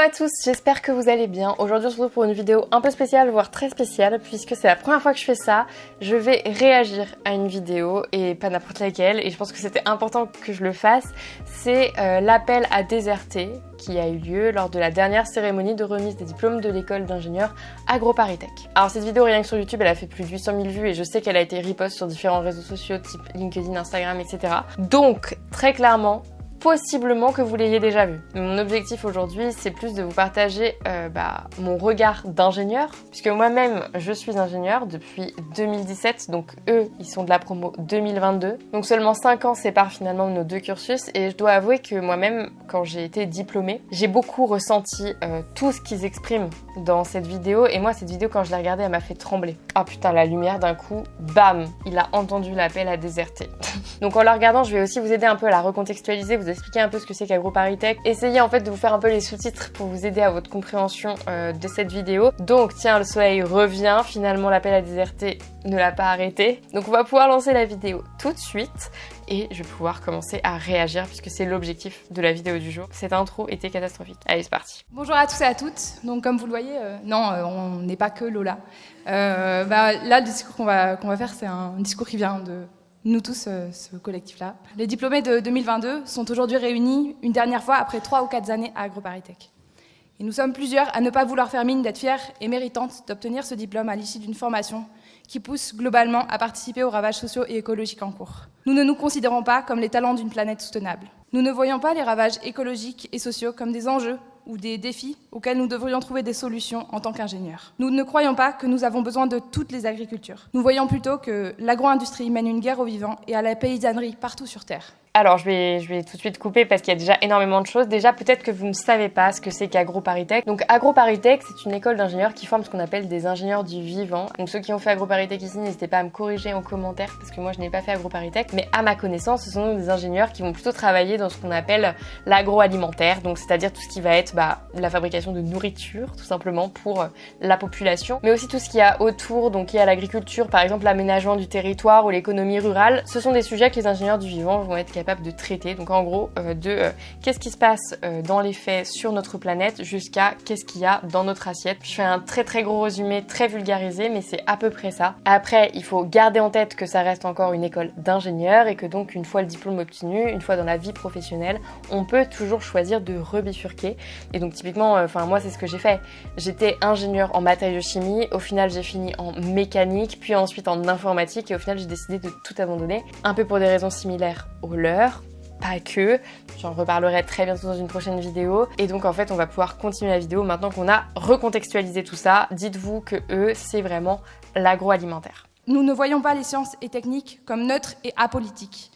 à tous, j'espère que vous allez bien. Aujourd'hui on se retrouve pour une vidéo un peu spéciale, voire très spéciale, puisque c'est la première fois que je fais ça. Je vais réagir à une vidéo et pas n'importe laquelle, et je pense que c'était important que je le fasse. C'est l'appel à déserter qui a eu lieu lors de la dernière cérémonie de remise des diplômes de l'école d'ingénieurs AgroParisTech. Alors cette vidéo rien que sur YouTube elle a fait plus de 800 000 vues et je sais qu'elle a été repost sur différents réseaux sociaux type LinkedIn, Instagram, etc. Donc très clairement, possiblement que vous l'ayez déjà vu. Mon objectif aujourd'hui, c'est plus de vous partager mon regard d'ingénieur, puisque moi-même, je suis ingénieur depuis 2017, donc eux, ils sont de la promo 2022. Donc seulement 5 ans séparent finalement nos deux cursus, et je dois avouer que moi-même, quand j'ai été diplômée, j'ai beaucoup ressenti tout ce qu'ils expriment dans cette vidéo, et moi, cette vidéo, quand je l'ai regardée, elle m'a fait trembler. Ah putain, la lumière d'un coup, bam, il a entendu l'appel à déserter. Donc en la regardant, je vais aussi vous aider un peu à la recontextualiser, vous expliquer un peu ce que c'est qu'AgroParisTech, essayer en fait de vous faire un peu les sous-titres pour vous aider à votre compréhension de cette vidéo. Donc tiens, le soleil revient, finalement l'appel à déserter ne l'a pas arrêté. Donc on va pouvoir lancer la vidéo tout de suite et je vais pouvoir commencer à réagir puisque c'est l'objectif de la vidéo du jour. Cette intro était catastrophique. Allez, c'est parti. Bonjour à tous et à toutes. Donc comme vous le voyez, on n'est pas que Lola. Là, le discours qu'on va faire, c'est un discours qui vient de nous tous, ce collectif-là. Les diplômés de 2022 sont aujourd'hui réunis une dernière fois après 3 ou 4 années à AgroParisTech. Et nous sommes plusieurs à ne pas vouloir faire mine d'être fiers et méritantes d'obtenir ce diplôme à l'issue d'une formation qui pousse globalement à participer aux ravages sociaux et écologiques en cours. Nous ne nous considérons pas comme les talents d'une planète soutenable. Nous ne voyons pas les ravages écologiques et sociaux comme des enjeux ou des défis auxquels nous devrions trouver des solutions en tant qu'ingénieurs. Nous ne croyons pas que nous avons besoin de toutes les agricultures. Nous voyons plutôt que l'agro-industrie mène une guerre aux vivants et à la paysannerie partout sur Terre. Alors, je vais tout de suite couper parce qu'il y a déjà énormément de choses. Déjà, peut-être que vous ne savez pas ce que c'est qu'AgroParisTech. Donc, AgroParisTech, c'est une école d'ingénieurs qui forme ce qu'on appelle des ingénieurs du vivant. Donc, ceux qui ont fait AgroParisTech ici, n'hésitez pas à me corriger en commentaire parce que moi, je n'ai pas fait AgroParisTech. Mais à ma connaissance, ce sont des ingénieurs qui vont plutôt travailler dans ce qu'on appelle l'agroalimentaire. Donc, c'est-à-dire tout ce qui va être la fabrication de nourriture, tout simplement, pour la population. Mais aussi tout ce qu'il y a autour, donc il y a l'agriculture, par exemple, l'aménagement du territoire ou l'économie rurale. Ce sont des sujets que les ingénieurs du vivant vont être capables de traiter, donc en gros qu'est-ce qui se passe dans les faits sur notre planète jusqu'à qu'est-ce qu'il y a dans notre assiette. Je fais un très très gros résumé très vulgarisé, mais c'est à peu près ça. Après, il faut garder en tête que ça reste encore une école d'ingénieurs et que donc une fois le diplôme obtenu, une fois dans la vie professionnelle, on peut toujours choisir de rebifurquer. Et donc typiquement, moi c'est ce que j'ai fait. J'étais ingénieur en matériaux-chimie, au final j'ai fini en mécanique, puis ensuite en informatique et au final j'ai décidé de tout abandonner, un peu pour des raisons similaires aux leurs. Pas que, j'en reparlerai très bientôt dans une prochaine vidéo. Et donc en fait on va pouvoir continuer la vidéo maintenant qu'on a recontextualisé tout ça. Dites-vous que eux c'est vraiment l'agroalimentaire. Nous ne voyons pas les sciences et techniques comme neutres et apolitiques.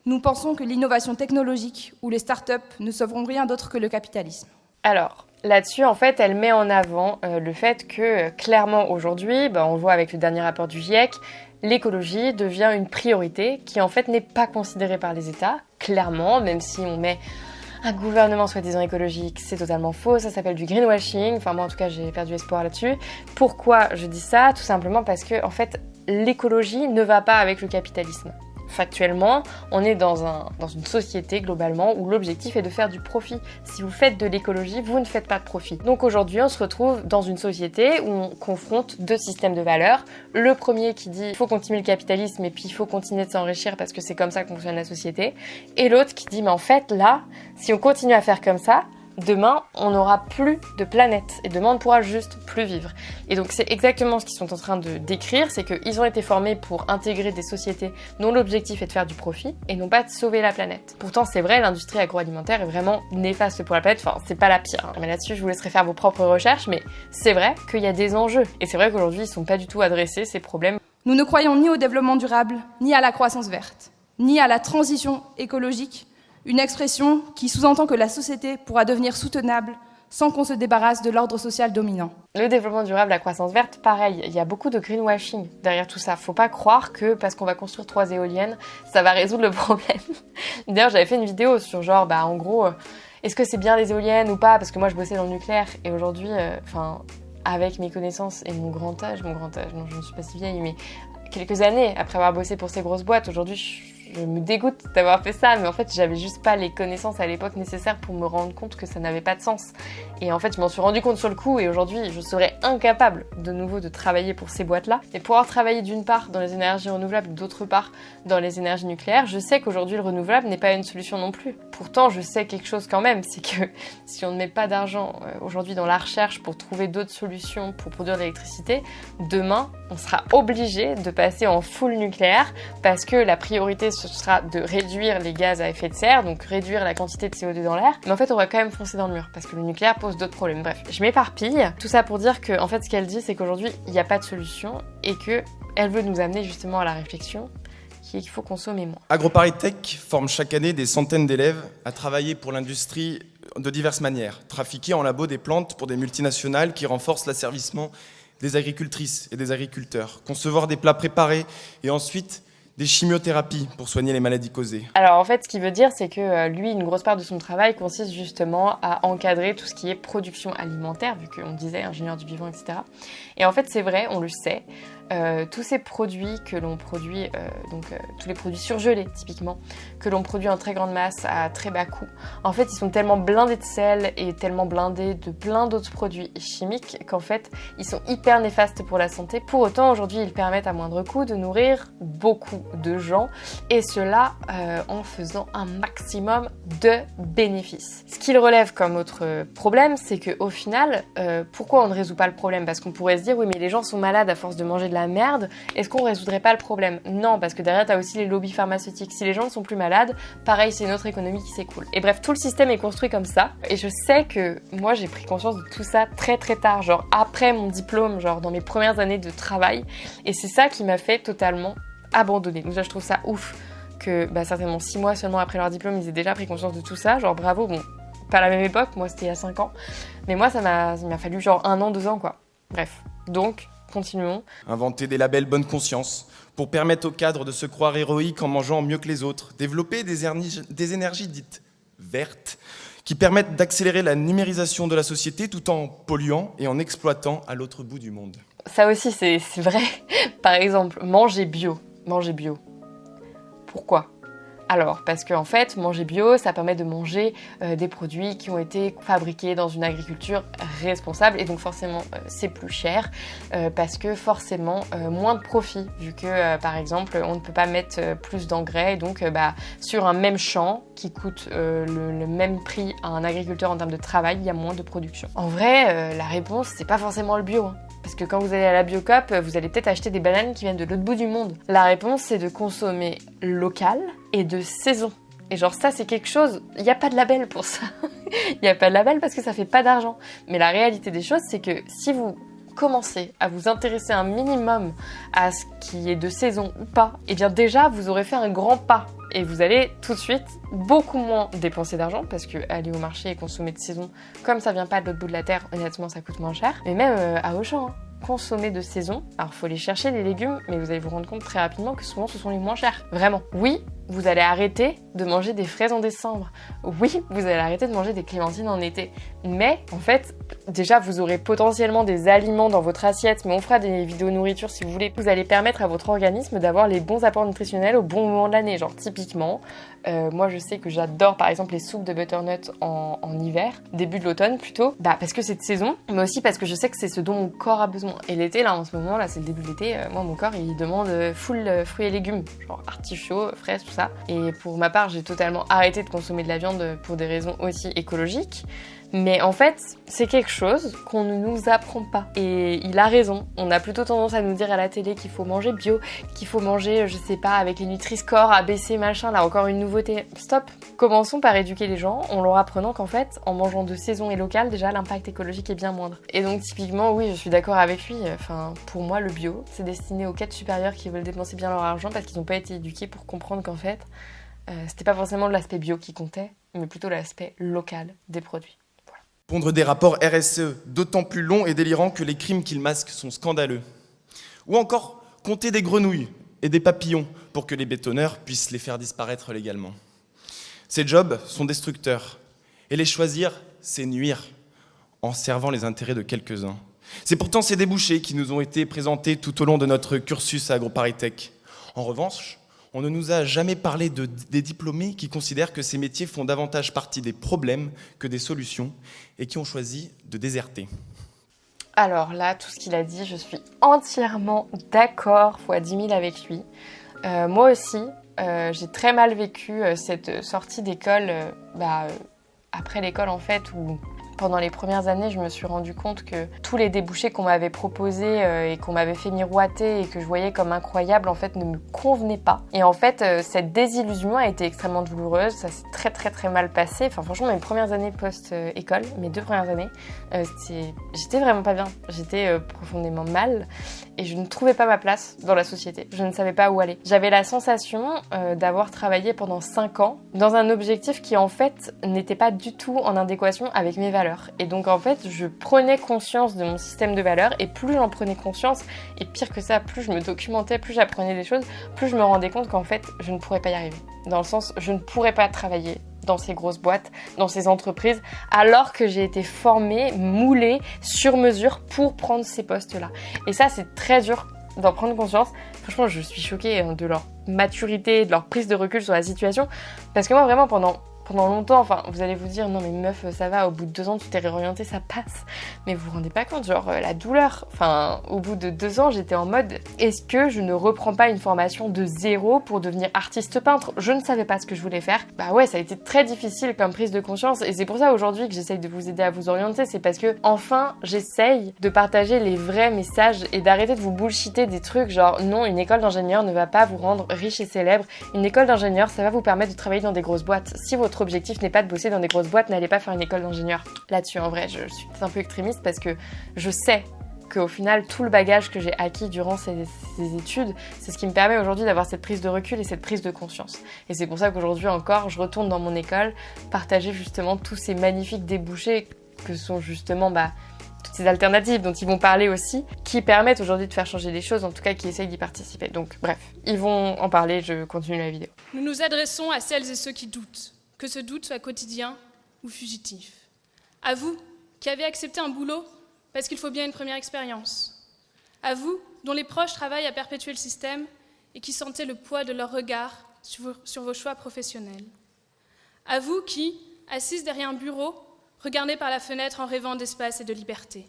Nous pensons que l'innovation technologique ou les startups ne sauveront rien d'autre que le capitalisme. Alors, là-dessus, en fait, elle met en avant le fait que, clairement, aujourd'hui, on le voit avec le dernier rapport du GIEC, l'écologie devient une priorité qui, en fait, n'est pas considérée par les États, clairement, même si on met un gouvernement soi-disant écologique, c'est totalement faux, ça s'appelle du greenwashing, enfin moi, en tout cas, j'ai perdu espoir là-dessus. Pourquoi je dis ça? Tout simplement parce que, en fait, l'écologie ne va pas avec le capitalisme. Factuellement, on est dans une société globalement où l'objectif est de faire du profit. Si vous faites de l'écologie, vous ne faites pas de profit. Donc aujourd'hui, on se retrouve dans une société où on confronte deux systèmes de valeurs. Le premier qui dit il faut continuer le capitalisme et puis il faut continuer de s'enrichir parce que c'est comme ça que fonctionne la société. Et l'autre qui dit mais en fait là, si on continue à faire comme ça, demain, on n'aura plus de planète et demain, on ne pourra juste plus vivre. Et donc, c'est exactement ce qu'ils sont en train de décrire, c'est qu'ils ont été formés pour intégrer des sociétés dont l'objectif est de faire du profit et non pas de sauver la planète. Pourtant, c'est vrai, l'industrie agroalimentaire est vraiment néfaste pour la planète, enfin, c'est pas la pire. Mais là-dessus, je vous laisserai faire vos propres recherches, mais c'est vrai qu'il y a des enjeux. Et c'est vrai qu'aujourd'hui, ils sont pas du tout adressés, ces problèmes. Nous ne croyons ni au développement durable, ni à la croissance verte, ni à la transition écologique, une expression qui sous-entend que la société pourra devenir soutenable sans qu'on se débarrasse de l'ordre social dominant. Le développement durable, la croissance verte, pareil, il y a beaucoup de greenwashing derrière tout ça. Faut pas croire que parce qu'on va construire 3 éoliennes, ça va résoudre le problème. D'ailleurs, j'avais fait une vidéo sur genre, en gros, est-ce que c'est bien les éoliennes ou pas? Parce que moi, je bossais dans le nucléaire et aujourd'hui, avec mes connaissances et mon grand âge, non, je ne suis pas si vieille, mais quelques années après avoir bossé pour ces grosses boîtes, aujourd'hui, je me dégoûte d'avoir fait ça, mais en fait j'avais juste pas les connaissances à l'époque nécessaires pour me rendre compte que ça n'avait pas de sens. Et en fait je m'en suis rendu compte sur le coup et aujourd'hui je serais incapable de nouveau de travailler pour ces boîtes-là. Et pouvoir travailler d'une part dans les énergies renouvelables, d'autre part dans les énergies nucléaires, je sais qu'aujourd'hui le renouvelable n'est pas une solution non plus. Pourtant je sais quelque chose quand même, c'est que si on ne met pas d'argent aujourd'hui dans la recherche pour trouver d'autres solutions pour produire de l'électricité, demain on sera obligé de passer en full nucléaire parce que la priorité ce sera de réduire les gaz à effet de serre, donc réduire la quantité de CO2 dans l'air. Mais en fait on va quand même foncer dans le mur parce que le nucléaire pose d'autres problèmes. Bref, je m'éparpille. Tout ça pour dire que en fait ce qu'elle dit c'est qu'aujourd'hui il n'y a pas de solution et qu'elle veut nous amener justement à la réflexion qui est qu'il faut consommer moins. AgroParisTech forme chaque année des centaines d'élèves à travailler pour l'industrie de diverses manières. Trafiquer en labo des plantes pour des multinationales qui renforcent l'asservissement des agricultrices et des agriculteurs. Concevoir des plats préparés et ensuite des chimiothérapies pour soigner les maladies causées. Alors en fait, ce qu'il veut dire, c'est que lui, une grosse part de son travail consiste justement à encadrer tout ce qui est production alimentaire, vu qu'on disait ingénieur du vivant, etc. Et en fait, c'est vrai, on le sait, tous ces produits que l'on produit, tous les produits surgelés typiquement, que l'on produit en très grande masse à très bas coût, en fait, ils sont tellement blindés de sel et tellement blindés de plein d'autres produits chimiques qu'en fait, ils sont hyper néfastes pour la santé. Pour autant, aujourd'hui, ils permettent à moindre coût de nourrir beaucoup de gens et cela en faisant un maximum de bénéfices. Ce qu'il relève comme autre problème, c'est qu'au final, pourquoi on ne résout pas le problème? Parce qu'on pourrait se dire, oui, mais les gens sont malades à force de manger de la merde, est-ce qu'on résoudrait pas le problème? Non, parce que derrière, t'as aussi les lobbies pharmaceutiques. Si les gens ne sont plus malades, pareil, c'est une autre économie qui s'écoule. Et bref, tout le système est construit comme ça. Et je sais que moi, j'ai pris conscience de tout ça très très tard, genre après mon diplôme, genre dans mes premières années de travail. Et c'est ça qui m'a fait totalement abandonner. Donc ça, je trouve ça ouf que certainement 6 mois seulement après leur diplôme, ils aient déjà pris conscience de tout ça. Genre bravo, bon, pas à la même époque, moi c'était il y a 5 ans. Mais moi, il m'a fallu genre 1 an, 2 ans, quoi. Bref, donc, continuons. Inventer des labels bonne conscience pour permettre aux cadres de se croire héroïques en mangeant mieux que les autres. Développer des énergies dites vertes qui permettent d'accélérer la numérisation de la société tout en polluant et en exploitant à l'autre bout du monde. Ça aussi, c'est vrai. Par exemple, manger bio. Manger bio. Pourquoi ? Alors, parce qu'en fait, manger bio, ça permet de manger des produits qui ont été fabriqués dans une agriculture responsable et donc forcément c'est plus cher parce que forcément moins de profit vu que par exemple on ne peut pas mettre plus d'engrais et donc sur un même champ qui coûte le même prix à un agriculteur en termes de travail, il y a moins de production. En vrai, la réponse c'est pas forcément le bio, hein. Parce que quand vous allez à la Biocop, vous allez peut-être acheter des bananes qui viennent de l'autre bout du monde. La réponse, c'est de consommer local et de saison. Et genre ça, c'est quelque chose, il n'y a pas de label pour ça. Il n'y a pas de label parce que ça fait pas d'argent. Mais la réalité des choses, c'est que si vous commencez à vous intéresser un minimum à ce qui est de saison ou pas, eh bien déjà, vous aurez fait un grand pas. Et vous allez tout de suite beaucoup moins dépenser d'argent parce que aller au marché et consommer de saison, comme ça vient pas de l'autre bout de la terre, honnêtement ça coûte moins cher. Mais même à Auchan, consommer de saison, alors faut aller chercher les légumes, mais vous allez vous rendre compte très rapidement que souvent ce sont les moins chers. Vraiment. Oui, vous allez arrêter de manger des fraises en décembre. Oui, vous allez arrêter de manger des clémentines en été. Mais en fait, déjà vous aurez potentiellement des aliments dans votre assiette, mais on fera des vidéos nourriture si vous voulez. Vous allez permettre à votre organisme d'avoir les bons apports nutritionnels au bon moment de l'année. Genre typiquement, moi je sais que j'adore par exemple les soupes de butternut en hiver, début de l'automne plutôt, parce que c'est de saison, mais aussi parce que je sais que c'est ce dont mon corps a besoin. Et l'été là en ce moment là c'est le début de l'été, moi mon corps il demande full fruits et légumes, genre artichauts, fraises, tout ça. Et pour ma part j'ai totalement arrêté de consommer de la viande pour des raisons aussi écologiques. Mais en fait, c'est quelque chose qu'on ne nous apprend pas. Et il a raison. On a plutôt tendance à nous dire à la télé qu'il faut manger bio, qu'il faut manger, je sais pas, avec les Nutri-Score, ABC, machin, là encore une nouveauté. Stop. Commençons par éduquer les gens en leur apprenant qu'en fait, en mangeant de saison et local, déjà l'impact écologique est bien moindre. Et donc typiquement, oui, je suis d'accord avec lui. Enfin, pour moi, le bio, c'est destiné aux cadres supérieurs qui veulent dépenser bien leur argent parce qu'ils n'ont pas été éduqués pour comprendre qu'en fait, c'était pas forcément l'aspect bio qui comptait, mais plutôt l'aspect local des produits. Pondre des rapports RSE d'autant plus longs et délirants que les crimes qu'ils masquent sont scandaleux. Ou encore compter des grenouilles et des papillons pour que les bétonneurs puissent les faire disparaître légalement. Ces jobs sont destructeurs et les choisir, c'est nuire en servant les intérêts de quelques-uns. C'est pourtant ces débouchés qui nous ont été présentés tout au long de notre cursus à AgroParisTech. En revanche, On ne nous a jamais parlé des diplômés qui considèrent que ces métiers font davantage partie des problèmes que des solutions et qui ont choisi de déserter. Alors là, tout ce qu'il a dit, je suis entièrement d'accord, fois 10 000 avec lui. Moi aussi, j'ai très mal vécu cette sortie d'école, après l'école en fait, où pendant les premières années, je me suis rendu compte que tous les débouchés qu'on m'avait proposés et qu'on m'avait fait miroiter et que je voyais comme incroyables, en fait, ne me convenaient pas. Et en fait, cette désillusion a été extrêmement douloureuse. Ça s'est très très très mal passé. Enfin, franchement, mes premières années post-école, mes 2 premières années, j'étais vraiment pas bien. J'étais profondément mal et je ne trouvais pas ma place dans la société. Je ne savais pas où aller. J'avais la sensation d'avoir travaillé pendant 5 ans dans un objectif qui, en fait, n'était pas du tout en adéquation avec mes valeurs. Et donc en fait, je prenais conscience de mon système de valeurs et plus j'en prenais conscience, et pire que ça, plus je me documentais, plus j'apprenais des choses, plus je me rendais compte qu'en fait, je ne pourrais pas y arriver. Dans le sens, je ne pourrais pas travailler dans ces grosses boîtes, dans ces entreprises, alors que j'ai été formée, moulée, sur mesure pour prendre ces postes-là. Et ça, c'est très dur d'en prendre conscience. Franchement, je suis choquée de leur maturité, de leur prise de recul sur la situation, parce que moi, vraiment, pendant longtemps, enfin, vous allez vous dire, non mais meuf, ça va, au bout de 2 ans, tu t'es réorientée, ça passe. Mais vous vous rendez pas compte, genre, la douleur. Enfin, au bout de 2 ans, j'étais en mode, est-ce que je ne reprends pas une formation de zéro pour devenir artiste peintre? Je ne savais pas ce que je voulais faire. Bah ouais, ça a été très difficile comme prise de conscience, et c'est pour ça aujourd'hui que j'essaye de vous aider à vous orienter, c'est parce que, enfin, j'essaye de partager les vrais messages et d'arrêter de vous bullshiter des trucs, genre, non, une école d'ingénieur ne va pas vous rendre riche et célèbre. Une école d'ingénieur, ça va vous permettre de travailler dans des grosses boîtes. Si votre objectif n'est pas de bosser dans des grosses boîtes, n'allez pas faire une école d'ingénieur. Là-dessus, en vrai, je suis peut-être un peu extrémiste parce que je sais qu'au final, tout le bagage que j'ai acquis durant ces études, c'est ce qui me permet aujourd'hui d'avoir cette prise de recul et cette prise de conscience. Et c'est pour ça qu'aujourd'hui encore, je retourne dans mon école, partager justement tous ces magnifiques débouchés que sont justement toutes ces alternatives dont ils vont parler aussi, qui permettent aujourd'hui de faire changer les choses, en tout cas qui essayent d'y participer. Donc bref, ils vont en parler, je continue la vidéo. Nous nous adressons à celles et ceux qui doutent, que ce doute soit quotidien ou fugitif. À vous qui avez accepté un boulot parce qu'il faut bien une première expérience. À vous dont les proches travaillent à perpétuer le système et qui sentez le poids de leur regard sur vos choix professionnels. À vous qui, assises derrière un bureau, regardez par la fenêtre en rêvant d'espace et de liberté.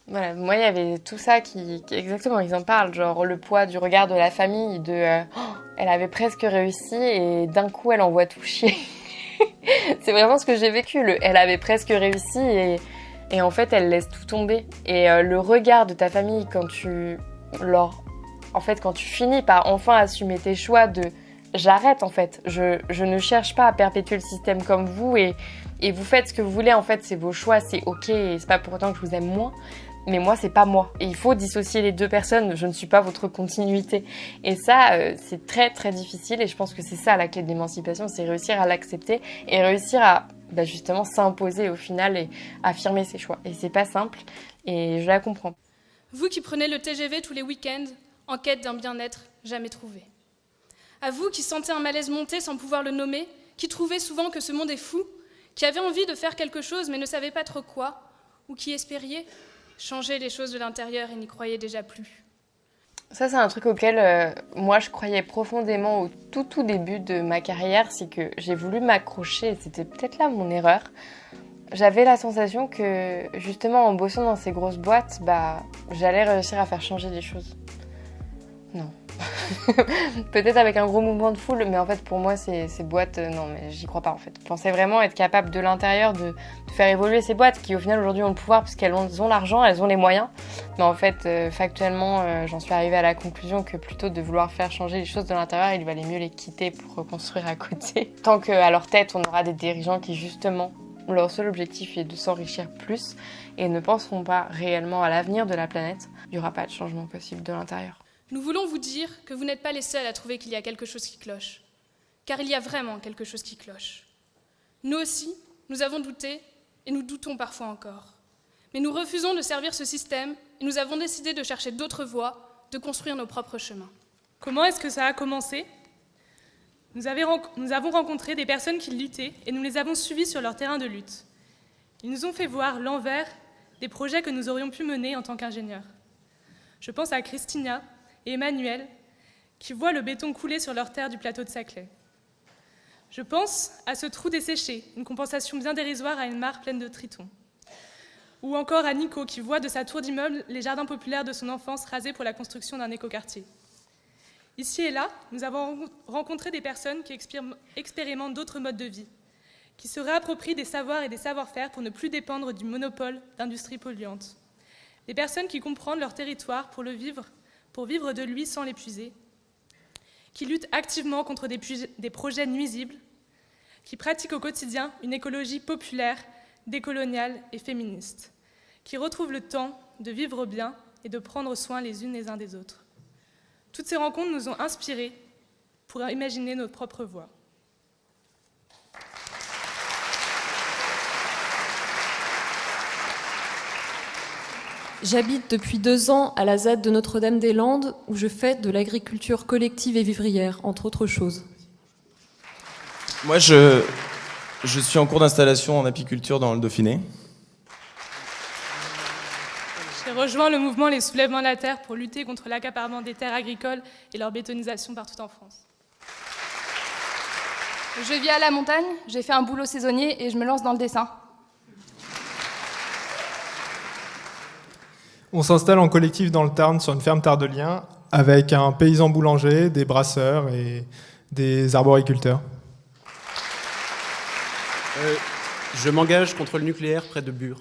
Voilà, moi il y avait tout ça qui exactement, ils en parlent, genre le poids du regard de la famille, elle avait presque réussi et d'un coup elle envoie tout chier. C'est vraiment ce que j'ai vécu, elle avait presque réussi et en fait elle laisse tout tomber. Et le regard de ta famille quand tu finis par enfin assumer tes choix de j'arrête en fait, je ne cherche pas à perpétuer le système comme vous et vous faites ce que vous voulez, en fait c'est vos choix, c'est ok et c'est pas pour autant que je vous aime moins. Mais moi, c'est pas moi. Et il faut dissocier les 2 personnes. Je ne suis pas votre continuité. Et ça, c'est très, très difficile. Et je pense que c'est ça la clé de l'émancipation, c'est réussir à l'accepter et réussir à justement s'imposer au final et affirmer ses choix. Et c'est pas simple. Et je la comprends. Vous qui prenez le TGV tous les week-ends en quête d'un bien-être jamais trouvé. À vous qui sentez un malaise monter sans pouvoir le nommer, qui trouvez souvent que ce monde est fou, qui avez envie de faire quelque chose mais ne savez pas trop quoi, ou qui espériez changer les choses de l'intérieur et n'y croyez déjà plus. Ça, c'est un truc auquel moi je croyais profondément au tout début de ma carrière, c'est que j'ai voulu m'accrocher, et c'était peut-être là mon erreur. J'avais la sensation que justement en bossant dans ces grosses boîtes, j'allais réussir à faire changer les choses. Non. Peut-être avec un gros mouvement de foule, mais en fait pour moi ces boîtes, non mais j'y crois pas en fait. Je pensais vraiment être capable de l'intérieur de faire évoluer ces boîtes qui au final aujourd'hui ont le pouvoir parce qu'elles ont l'argent, elles ont les moyens. Mais en fait factuellement j'en suis arrivée à la conclusion que plutôt de vouloir faire changer les choses de l'intérieur, il valait mieux les quitter pour reconstruire à côté. Tant qu'à leur tête on aura des dirigeants qui justement leur seul objectif est de s'enrichir plus et ne penseront pas réellement à l'avenir de la planète, il n'y aura pas de changement possible de l'intérieur. Nous voulons vous dire que vous n'êtes pas les seuls à trouver qu'il y a quelque chose qui cloche, car il y a vraiment quelque chose qui cloche. Nous aussi, nous avons douté et nous doutons parfois encore. Mais nous refusons de servir ce système et nous avons décidé de chercher d'autres voies, de construire nos propres chemins. Comment est-ce que ça a commencé ? Nous avons rencontré des personnes qui luttaient et nous les avons suivis sur leur terrain de lutte. Ils nous ont fait voir l'envers des projets que nous aurions pu mener en tant qu'ingénieurs. Je pense à Christina et Emmanuel, qui voient le béton couler sur leurs terres du plateau de Saclay. Je pense à ce trou desséché, une compensation bien dérisoire à une mare pleine de tritons. Ou encore à Nico qui voit de sa tour d'immeuble les jardins populaires de son enfance rasés pour la construction d'un écoquartier. Ici et là, nous avons rencontré des personnes qui expérimentent d'autres modes de vie, qui se réapproprient des savoirs et des savoir-faire pour ne plus dépendre du monopole d'industries polluantes. Des personnes qui comprennent leur territoire pour vivre de lui sans l'épuiser, qui luttent activement contre des projets nuisibles, qui pratiquent au quotidien une écologie populaire, décoloniale et féministe, qui retrouvent le temps de vivre bien et de prendre soin les unes les uns des autres. Toutes ces rencontres nous ont inspirés pour imaginer notre propre voie. J'habite depuis 2 ans à la ZAD de Notre-Dame-des-Landes où je fais de l'agriculture collective et vivrière, entre autres choses. Moi, je suis en cours d'installation en apiculture dans le Dauphiné. J'ai rejoint le mouvement Les Soulèvements de la Terre pour lutter contre l'accaparement des terres agricoles et leur bétonisation partout en France. Je vis à la montagne, j'ai fait un boulot saisonnier et je me lance dans le dessin. On s'installe en collectif dans le Tarn sur une ferme tardeliens avec un paysan boulanger, des brasseurs et des arboriculteurs. Je m'engage contre le nucléaire près de Bure.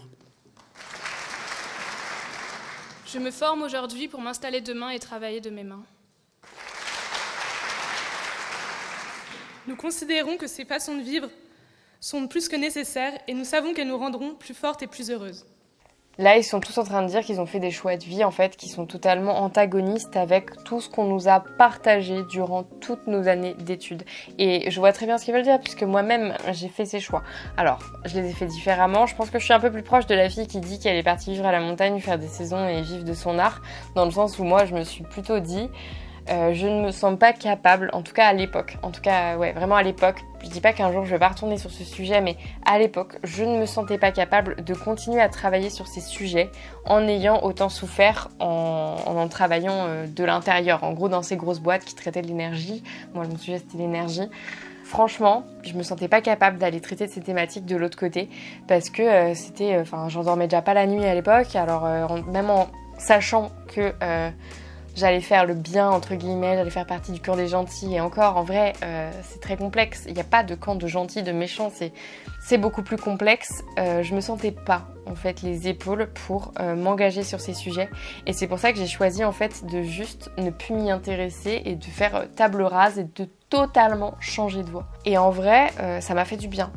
Je me forme aujourd'hui pour m'installer demain et travailler de mes mains. Nous considérons que ces façons de vivre sont plus que nécessaires et nous savons qu'elles nous rendront plus fortes et plus heureuses. Là, ils sont tous en train de dire qu'ils ont fait des choix de vie, en fait, qui sont totalement antagonistes avec tout ce qu'on nous a partagé durant toutes nos années d'études. Et je vois très bien ce qu'ils veulent dire, puisque moi-même, j'ai fait ces choix. Alors, je les ai fait différemment. Je pense que je suis un peu plus proche de la fille qui dit qu'elle est partie vivre à la montagne, faire des saisons et vivre de son art, dans le sens où moi, je me suis plutôt dit... je ne me sens pas capable, en tout cas à l'époque, vraiment à l'époque, je dis pas qu'un jour je vais pas retourner sur ce sujet, mais à l'époque, je ne me sentais pas capable de continuer à travailler sur ces sujets en ayant autant souffert en travaillant de l'intérieur, en gros dans ces grosses boîtes qui traitaient de l'énergie. Moi mon sujet c'était l'énergie. Franchement, je me sentais pas capable d'aller traiter de ces thématiques de l'autre côté, parce que j'en dormais déjà pas la nuit à l'époque, alors même en sachant que... j'allais faire le bien, entre guillemets, j'allais faire partie du camp des gentils. Et encore, en vrai, c'est très complexe. Il n'y a pas de camp de gentils, de méchants. C'est beaucoup plus complexe. Je me sentais pas, en fait, les épaules pour m'engager sur ces sujets. Et c'est pour ça que j'ai choisi, en fait, de juste ne plus m'y intéresser et de faire table rase et de totalement changer de voie. Et en vrai, ça m'a fait du bien.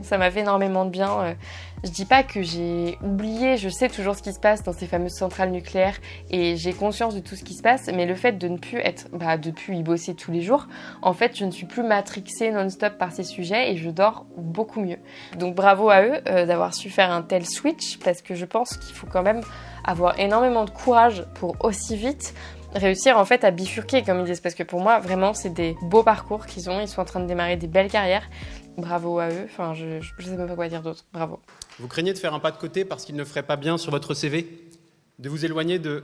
Ça m'a fait énormément de bien. Je dis pas que j'ai oublié, je sais toujours ce qui se passe dans ces fameuses centrales nucléaires et j'ai conscience de tout ce qui se passe, mais le fait de ne plus de plus y bosser tous les jours, en fait, je ne suis plus matrixée non-stop par ces sujets et je dors beaucoup mieux. Donc bravo à eux d'avoir su faire un tel switch, parce que je pense qu'il faut quand même avoir énormément de courage pour aussi vite réussir en fait à bifurquer, comme ils disent, parce que pour moi vraiment c'est des beaux parcours qu'ils ont, ils sont en train de démarrer des belles carrières. Bravo à eux, enfin je sais même pas quoi dire d'autre, bravo. Vous craignez de faire un pas de côté parce qu'il ne ferait pas bien sur votre CV, de vous éloigner de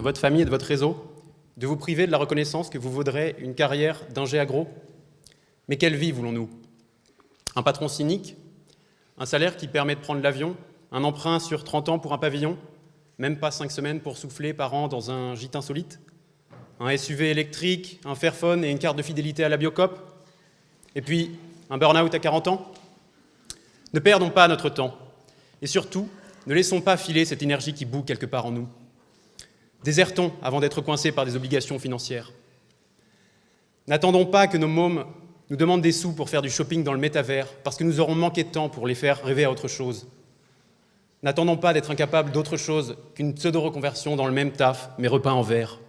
votre famille et de votre réseau, de vous priver de la reconnaissance que vous vaudrez une carrière d'ingé agro. Mais quelle vie voulons-nous? Un patron cynique? Un salaire qui permet de prendre l'avion? Un emprunt sur 30 ans pour un pavillon? Même pas 5 semaines pour souffler par an dans un gîte insolite? Un SUV électrique, un Fairphone et une carte de fidélité à la Biocop? Et puis, un burn-out à 40 ans? Ne perdons pas notre temps. Et surtout, ne laissons pas filer cette énergie qui bout quelque part en nous. Désertons avant d'être coincés par des obligations financières. N'attendons pas que nos mômes nous demandent des sous pour faire du shopping dans le métavers, parce que nous aurons manqué de temps pour les faire rêver à autre chose. N'attendons pas d'être incapables d'autre chose qu'une pseudo-reconversion dans le même taf, mais repeint en vert.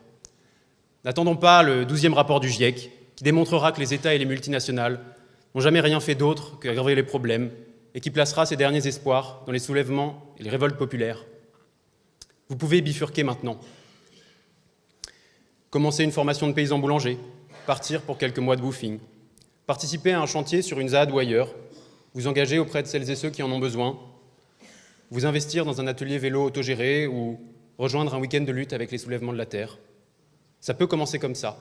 N'attendons pas le 12e rapport du GIEC, qui démontrera que les États et les multinationales n'ont jamais rien fait d'autre qu'aggraver les problèmes, et qui placera ses derniers espoirs dans les soulèvements et les révoltes populaires. Vous pouvez bifurquer maintenant. Commencer une formation de paysan boulanger, partir pour quelques mois de woofing, participer à un chantier sur une ZAD ou ailleurs, vous engager auprès de celles et ceux qui en ont besoin, vous investir dans un atelier vélo autogéré ou rejoindre un week-end de lutte avec les soulèvements de la Terre. Ça peut commencer comme ça.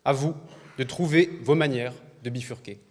À vous de trouver vos manières de bifurquer.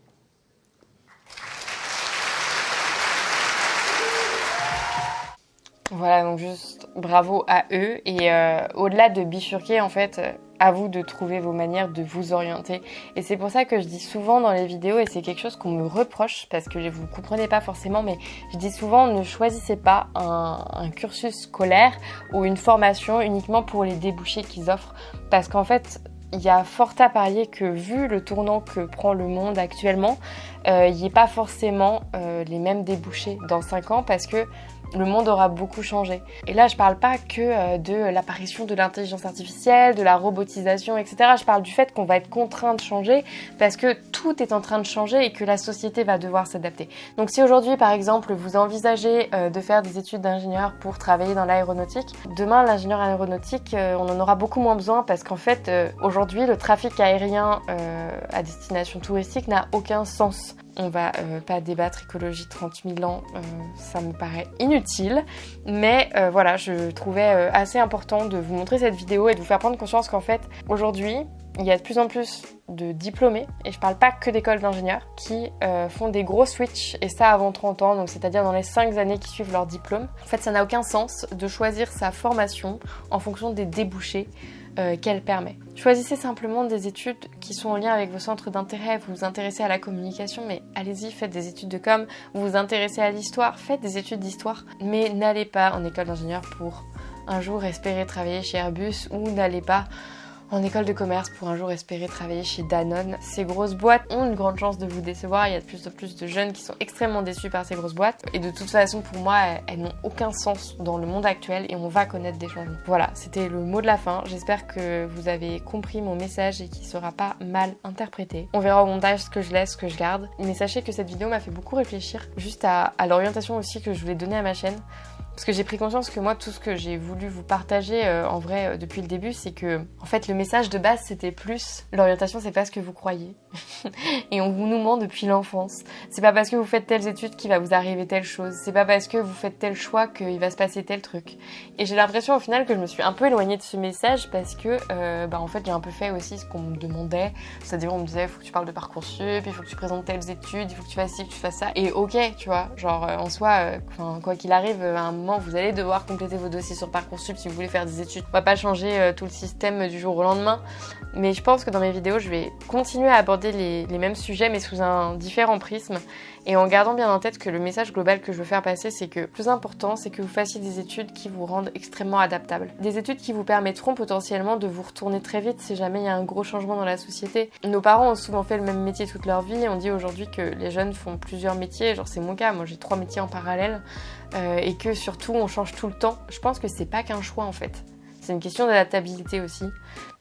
Voilà, donc juste bravo à eux. Et au-delà de bifurquer, en fait, à vous de trouver vos manières de vous orienter. Et c'est pour ça que je dis souvent dans les vidéos, et c'est quelque chose qu'on me reproche, parce que vous ne comprenez pas forcément, mais je dis souvent, ne choisissez pas un cursus scolaire ou une formation uniquement pour les débouchés qu'ils offrent. Parce qu'en fait, il y a fort à parier que vu le tournant que prend le monde actuellement, il n'y ait pas forcément les mêmes débouchés dans 5 ans, parce que le monde aura beaucoup changé. Et là, je parle pas que de l'apparition de l'intelligence artificielle, de la robotisation, etc. Je parle du fait qu'on va être contraint de changer parce que tout est en train de changer et que la société va devoir s'adapter. Donc si aujourd'hui, par exemple, vous envisagez de faire des études d'ingénieur pour travailler dans l'aéronautique, demain, l'ingénieur aéronautique, on en aura beaucoup moins besoin parce qu'en fait, aujourd'hui, le trafic aérien à destination touristique n'a aucun sens. On va pas débattre écologie 30 000 ans, ça me paraît inutile. Mais voilà, je trouvais assez important de vous montrer cette vidéo et de vous faire prendre conscience qu'en fait, aujourd'hui, il y a de plus en plus de diplômés, et je parle pas que d'écoles d'ingénieurs, qui font des gros switches, et ça avant 30 ans, donc c'est-à-dire dans les 5 années qui suivent leur diplôme. En fait, ça n'a aucun sens de choisir sa formation en fonction des débouchés qu'elle permet. Choisissez simplement des études qui sont en lien avec vos centres d'intérêt. Vous vous intéressez à la communication, mais allez-y, faites des études de com. Vous vous intéressez à l'histoire, faites des études d'histoire. Mais n'allez pas en école d'ingénieur pour un jour espérer travailler chez Airbus, ou n'allez pas en école de commerce pour un jour espérer travailler chez Danone. Ces grosses boîtes ont une grande chance de vous décevoir. Il y a de plus en plus de jeunes qui sont extrêmement déçus par ces grosses boîtes. Et de toute façon, pour moi, elles n'ont aucun sens dans le monde actuel et on va connaître des changements. Voilà, c'était le mot de la fin. J'espère que vous avez compris mon message et qu'il ne sera pas mal interprété. On verra au montage ce que je laisse, ce que je garde. Mais sachez que cette vidéo m'a fait beaucoup réfléchir juste à l'orientation aussi que je voulais donner à ma chaîne. Parce que j'ai pris conscience que moi, tout ce que j'ai voulu vous partager en vrai depuis le début, c'est que en fait le message de base c'était plus l'orientation, c'est pas ce que vous croyez. Et on nous ment depuis l'enfance. C'est pas parce que vous faites telles études qu'il va vous arriver telle chose. C'est pas parce que vous faites tel choix qu'il va se passer tel truc. Et j'ai l'impression au final que je me suis un peu éloignée de ce message parce que en fait j'ai un peu fait aussi ce qu'on me demandait. C'est-à-dire on me disait il faut que tu parles de Parcoursup, il faut que tu présentes telles études, il faut que tu fasses ci, que tu fasses ça. Et ok, tu vois, genre en soi, quoi qu'il arrive, à un moment vous allez devoir compléter vos dossiers sur Parcoursup si vous voulez faire des études. On va pas changer tout le système du jour au lendemain, mais je pense que dans mes vidéos je vais continuer à aborder les mêmes sujets mais sous un différent prisme et en gardant bien en tête que le message global que je veux faire passer, c'est que le plus important c'est que vous fassiez des études qui vous rendent extrêmement adaptables. Des études qui vous permettront potentiellement de vous retourner très vite si jamais il y a un gros changement dans la société. Nos parents ont souvent fait le même métier toute leur vie et on dit aujourd'hui que les jeunes font plusieurs métiers, genre c'est mon cas, moi j'ai 3 métiers en parallèle et que surtout on change tout le temps. Je pense que c'est pas qu'un choix en fait. C'est une question d'adaptabilité aussi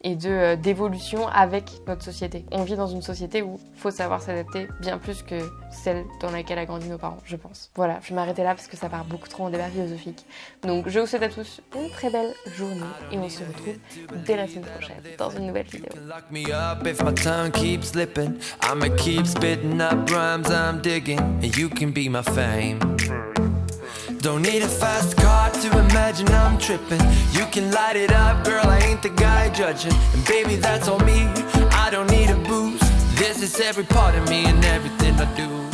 et d'évolution avec notre société. On vit dans une société où il faut savoir s'adapter bien plus que celle dans laquelle a grandi nos parents, je pense. Voilà, je vais m'arrêter là parce que ça part beaucoup trop en débat philosophique. Donc je vous souhaite à tous une très belle journée et on se retrouve dès la semaine prochaine dans une nouvelle vidéo. Don't need a fast car to imagine I'm tripping. You can light it up, girl, I ain't the guy judging. And baby, that's all me, I don't need a boost. This is every part of me and everything I do.